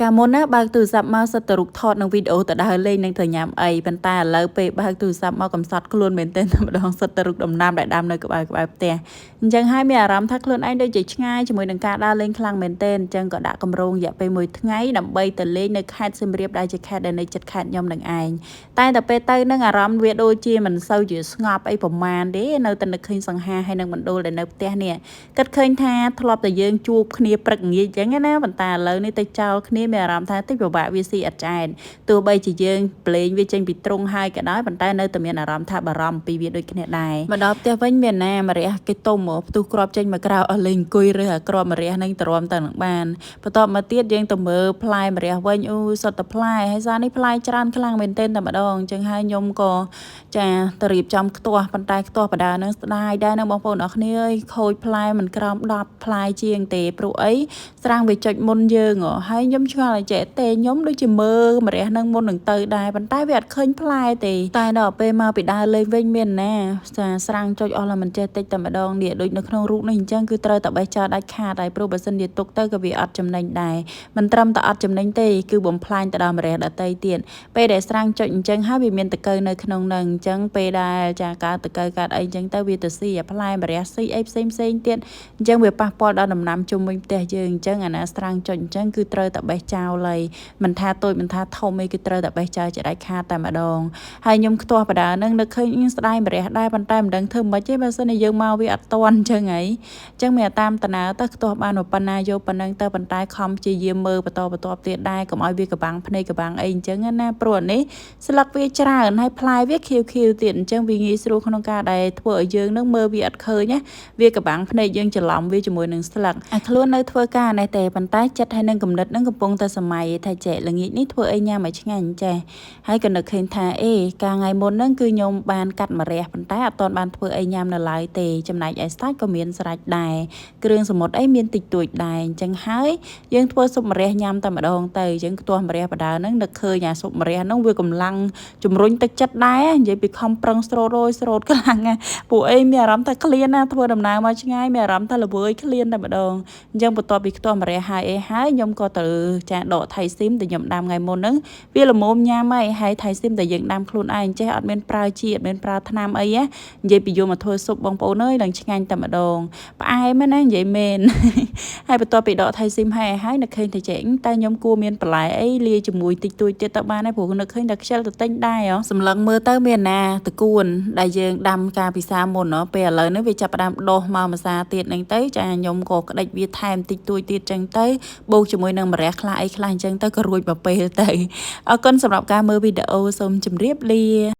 កាលមុនណាបើកទូរស័ព្ទមកសិតតែរូបថតនឹងវីដេអូទៅដើរលេងនឹងទៅញ៉ាំអីប៉ុន្តែឥឡូវពេលបើកទូរស័ព្ទមកកំសត់ខ្លួនមែនទែនតែម្ដងសិតតែរូបដំណាំដែលដាំនៅក្បែរផ្ទះអញ្ចឹងហើយមានអារម្មណ៍ថាខ្លួនឯងដូចជាឆ្ងាយជាមួយនឹងការដើរលេងខ្លាំងមែនទែនអញ្ចឹងក៏ដាក់កម្រងរយៈពេល1ថ្ងៃដើម្បីទៅលេងនៅខេត្តសៀមរាបដែលជាខេត្តដែលនៅជិតខេត្តខ្ញុំនឹងឯងតែពេលទៅនឹងអារម្មណ៍វាដូចជាមិនសូវជាស្ងប់អីប្រមាណទេនៅតែនឹកឃើញសង្ហាហើយនឹងមណ្ឌលដែលនៅផ្ទះនេះគិតឃើញថាធ្លាប់តែយើងជួបគ្នាព្រឹកងាយអញ្ចឹងណាប៉ុន្តែឥឡូវនេះទៅចោលគ្នាមានអារម្មណ៍ថាតិចពិបាកវាស៊ីអត់ចែនទោះបីជាយើងប្លេងវាចេញពីទ្រុងហើយក៏ដោយប៉ុន្តែនៅតែមានអារម្មណ៍ថាបារម្ភពីវាដូចគ្នាដែរមកដល់ផ្ទះវិញមានណាម្រះគេទុំផ្ទុះគ្រាប់ចេញមកក្រៅអស់លេងអង្គុយរើសអាគ្រាប់ម្រះនឹងទ្រាំទៅនឹងបានបន្ទាប់មកទៀតយើងទៅមើលផ្លែម្រះវិញអូសុទ្ធតែផ្លែហើយសារនេះផ្លែច្រើនខ្លាំងមែនទែនតែម្ដងអញ្ចឹងហើយខ្ញុំក៏ចាទៅរៀបចំខ្ទាស់ប៉ុន្តែខ្ទាស់បដានឹងស្ដាយដែរនៅបងប្អូនអរគ្នាអើយខូចផ្លែមិនក្រោម10ផ្លែជាងទេព្រោះអីស្រាំងវាចុចមុនយើងហើយខ្ញុំឆ្ងល់ចេះទេខ្ញុំដូចជាមើលម្រះនឹងមុននឹងទៅដែរប៉ុន្តែវាអត់ឃើញផ្លែទេតែដល់ពេលមកពីដើរលេងវិញមានណាស្រាំងចុចអស់ឡើយមិនចេះតិចតែម្ដងនេះដូចនៅក្នុងរូបនេះអញ្ចឹងគឺត្រូវតែបេះចោលដាច់ខាតហើយព្រោះបើសិនជាទុកទៅក៏វាអត់ចំណេញដែរមិនត្រឹមតែអត់ចំណេញទេគឺបំផ្លាញទៅដល់ម្រះដតីទៀតពេលដែលស្រាំងចុចអញ្ចឹងហើយវាមានតកូវនៅក្នុងនឹងអញ្ចឹងពេលដែលចាកើតតកូវកើតអីអញ្ចឹងទៅវាទៅស៊ីផ្លែម្រះស៊ីអីផ្សេងទៀតអញ្ចឹងវាប៉ះពាល់ដល់ដំណាំជុំវិញផ្ទះយើងអញ្ចឹងអាណាស្រាំងចុចអញ្ចឹងគឺត្រូវតែបេះចោលហើយមិនថាតូចមិនថាធំអីគឺត្រូវតែបេះចោលជាដាច់ខាតតែម្ដងហើយខ្ញុំខ្ទាស់បដានឹងនឹកឃើញស្ដាយម្រះដែរប៉ុន្តែមិនដឹងធ្វើម៉េចទេបើសិនជាយើងមកវាអត់តន់អញ្ចឹងហីអញ្ចឹងមានតាមតាណើទៅខ្ទាស់បានប៉ុណ្ណាយកប៉ុណ្ណឹងទៅប៉ុន្តែខំព្យាយាមមើលបន្តទៀតដែរកុំឲ្យវាកបាំងភ្នែកកបាំងអីអញ្ចឹងណាព្រោះនេះស្លឹកវាច្រើនហើយផ្លែវាខៀវទៀតអញ្ចឹងវាងាយស្រួលក្នុងការដែលធ្វើឲ្យយើងនឹងមើលវាអត់ឃើញណាវាកបាំងភ្នែកយើងច្រឡំវាជាមួយនឹងស្លឹកអាខ្លួននៅធ្វើការនេះទេប៉ុន្តែចិត្តហើយនឹងគំនិតនឹងកំពុងតែសម័យថាចេះល្ងាចនេះធ្វើអីញ៉ាំឲ្យឆ្ងាញ់ចេះហើយក៏នឹកឃើញថាកាលថ្ងៃមុនហ្នឹងគឺខ្ញុំបានកាត់ម្រះប៉ុន្តែអត់ទាន់បានធ្វើអីញ៉ាំនៅឡើយទេចំណែកឯស្តាច់ក៏មានស្រេចដែរគ្រឿងសមុទ្រអីមានតិចតួចដែរអញ្ចឹងហើយយើងធ្វើស៊ុបម្រះញ៉ាំតែម្ដងទៅអញ្ចឹងខ្ទាស់ម្រះបដាហ្នឹងនឹកឃើញអាស៊ុបម្រះហ្នឹងវាកម្លាំងជំរុញទឹកចិត្តដែរនិយាយពីខំប្រឹងស្រោតខ្លាំងណាពួកអីមានអារម្មណ៍ថាឃ្លានណាធ្វើដំណើរមកឆ្ងាយមានអារម្មណ៍ថាល្វើយឃ្លានតែម្ដងអញ្ចឹងបន្ទាប់ពីខ្ទាស់ម្រះហើយខ្ញុំក៏ទៅចាដកថៃស៊ីមដែលខ្ញុំដាំថ្ងៃមុនហ្នឹងវាល្មមញ៉ាំហើយថៃស៊ីមដែលយើងដាំខ្លួនឯងចេះអត់មានប្រើជីអត់មានប្រើថ្នាំអីណានិយាយពីយកមកធ្វើស៊ុបបងប្អូនអើយឡើងឆ្ងាញ់តែម្ដងផ្អែមណានិយាយមែនហើយបន្ទាប់ពីដកថៃស៊ីមហើយនឹកឃើញតែចេះតែខ្ញុំគួរមានបន្លែអីលាយជាមួយតិចតួចទៀតទៅបានហើយព្រោះនឹកឃើញតែខ្ជិលទៅទិញដែរសម្លឹងមើលទៅមានណាតកួនដែលយើងដាំកាលពីសាមុនពេលឥឡូវនេះវាចាប់ផ្ដើមដុះមកម្សាទៀតហ្នឹងទៅចាខ្ញុំក៏ក្តិចវាថែមតិចតួចទៀតចឹងទៅបូកជាមួយនឹងម្រះខ្លះអីខ្លះអញ្ចឹងទៅក៏រួចមកពេលទៅអរគុណសម្រាប់ការមើលវីដេអូសូមជម្រាបលា